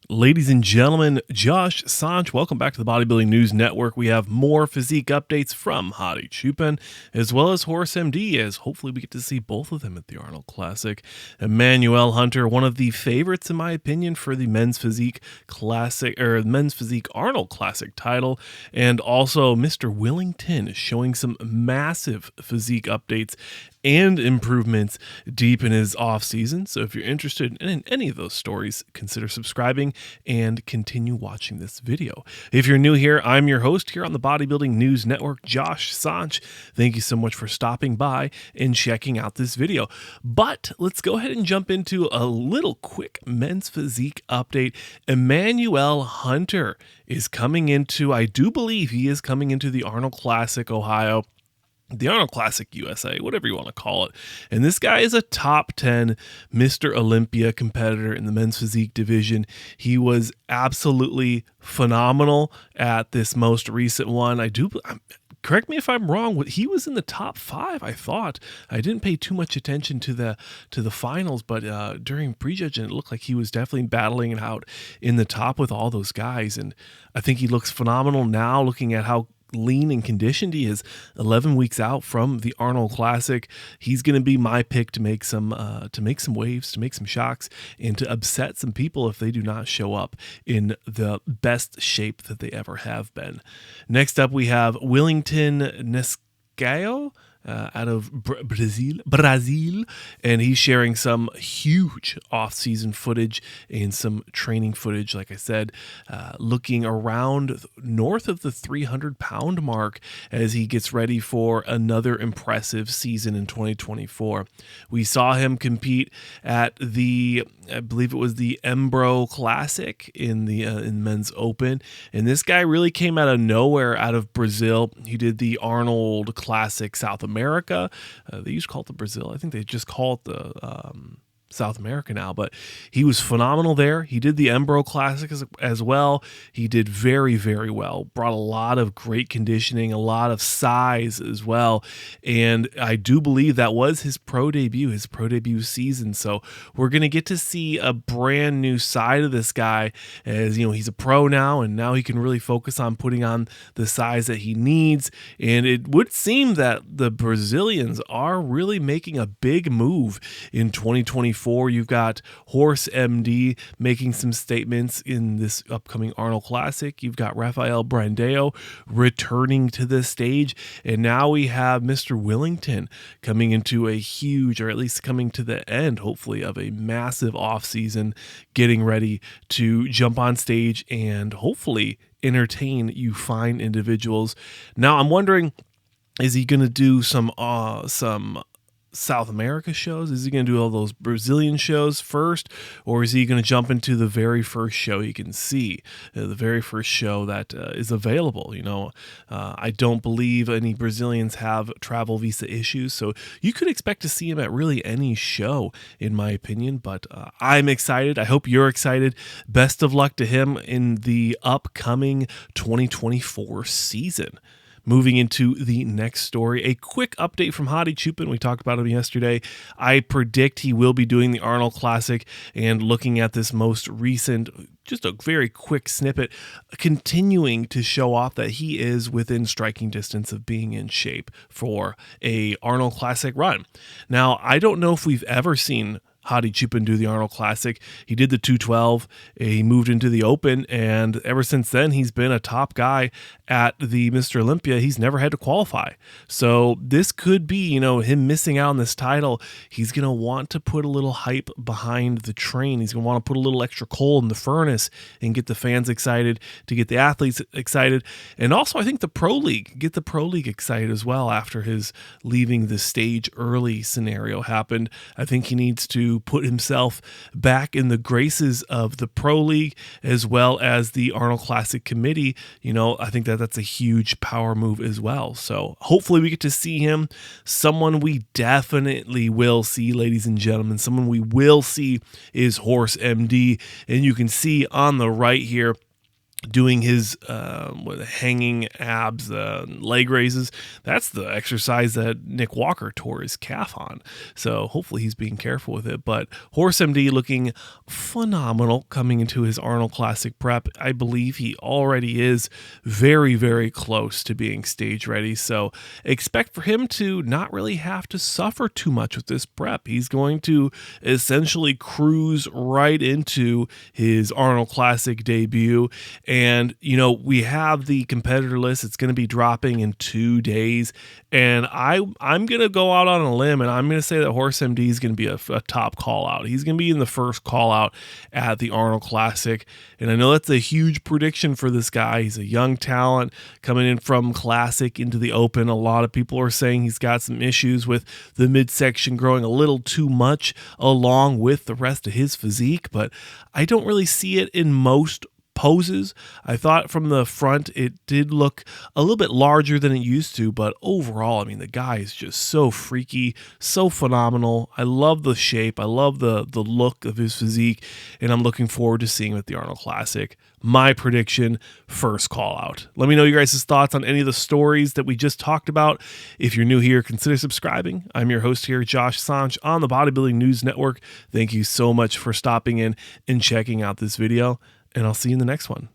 Ladies and gentlemen, Josh Sanch, welcome back to the Bodybuilding News Network. We have more physique updates from Hadi Choopan, as well as Horace MD, as hopefully we get to see both of them at the Arnold Classic. Emmanuel Hunter, one of the favorites in my opinion for the Men's Physique Classic, or Men's Physique Arnold Classic title, and also Mr. Willington showing some massive physique updates and improvements deep in his off season. So if you're interested in any of those stories, consider subscribing and continue watching this video. If you're new here, I'm your host here on the Bodybuilding News Network, Josh Sanch. Thank you so much for stopping by and checking out this video. But let's go ahead and jump into a little quick men's physique update. Emmanuel Hunter is coming into, I do believe he is coming into the Arnold Classic Ohio, the Arnold Classic USA, whatever you want to call it. And this guy is a top 10 Mr. Olympia competitor in the men's physique division. He was absolutely phenomenal at this most recent one. Correct me if I'm wrong, he was in the top 5, I thought. I didn't pay too much attention to the finals, but during prejudging, it looked like he was definitely battling it out in the top with all those guys. And I think he looks phenomenal now, looking at how lean and conditioned he is 11 weeks out from the Arnold Classic. He's going to be my pick to make some waves, to make some shocks, and to upset some people if they do not show up in the best shape that they ever have been. Next up, we have Willington Neso out of Brazil, and he's sharing some huge off-season footage and some training footage, like I said, looking around north of the 300-pound mark as he gets ready for another impressive season in 2024. We saw him compete at I believe it was the Embro Classic in the Men's Open, and this guy really came out of nowhere, out of Brazil. He did the Arnold Classic South America. They used to call it the Brazil. I think they just call it the South America now, but he was phenomenal there. He did the Embro Classic as well. He did very, very well. Brought a lot of great conditioning, a lot of size as well. And I do believe that was his pro debut season. So we're going to get to see a brand new side of this guy, as you know, he's a pro now, and now he can really focus on putting on the size that he needs. And it would seem that the Brazilians are really making a big move in 2024. You've got Horace MD making some statements in this upcoming Arnold Classic. You've got Rafael Brandao returning to the stage. And now we have Mr. Willington coming into a huge, or at least coming to the end, hopefully, of a massive offseason, getting ready to jump on stage and hopefully entertain you fine individuals. Now, I'm wondering, is he going to do some South America shows? Is he going to do all those Brazilian shows first, or is he going to jump into the very first show he can see, the very first show that is available? You know, I don't believe any Brazilians have travel visa issues, so you could expect to see him at really any show, in my opinion. But I'm excited. I hope you're excited. Best of luck to him in the upcoming 2024 season. Moving into the next story, a quick update from Hadi Choopan. We talked about him yesterday. I predict he will be doing the Arnold Classic, and looking at this most recent, just a very quick snippet, continuing to show off that he is within striking distance of being in shape for a Arnold Classic run. Now, I don't know if we've ever seen Hadi Choopan do the Arnold Classic. He did the 212. He moved into the Open, and ever since then, he's been a top guy at the Mr. Olympia. He's never had to qualify. So this could be, you know, him missing out on this title. He's going to want to put a little hype behind the train. He's going to want to put a little extra coal in the furnace and get the fans excited, to get the athletes excited. And also, I think get the Pro League excited as well after his leaving the stage early scenario happened. I think he needs to put himself back in the graces of the Pro League as well as the Arnold Classic committee. You know, I think that's a huge power move as well. So hopefully we get to see him. Someone we definitely will see, ladies and gentlemen, someone we will see is Horace MD. And you can see on the right here, doing his hanging abs, leg raises. That's the exercise that Nick Walker tore his calf on. So hopefully he's being careful with it. But Horse MD looking phenomenal coming into his Arnold Classic prep. I believe he already is very, very close to being stage ready. So expect for him to not really have to suffer too much with this prep. He's going to essentially cruise right into his Arnold Classic debut. And, you know, we have the competitor list. It's going to be dropping in 2 days. And I'm going to go out on a limb, and I'm going to say that Horse MD is going to be a top call out. He's going to be in the first call out at the Arnold Classic. And I know that's a huge prediction for this guy. He's a young talent coming in from Classic into the Open. A lot of people are saying he's got some issues with the midsection growing a little too much along with the rest of his physique, but I don't really see it in most poses. I thought from the front it did look a little bit larger than it used to, but overall, I mean, the guy is just so freaky, so phenomenal. I love the shape. I love the look of his physique, and I'm looking forward to seeing him at the Arnold Classic. My prediction, first call out. Let me know your guys' thoughts on any of the stories that we just talked about. If you're new here, consider subscribing. I'm your host here, Josh Sanch, on the Bodybuilding News Network. Thank you so much for stopping in and checking out this video, and I'll see you in the next one.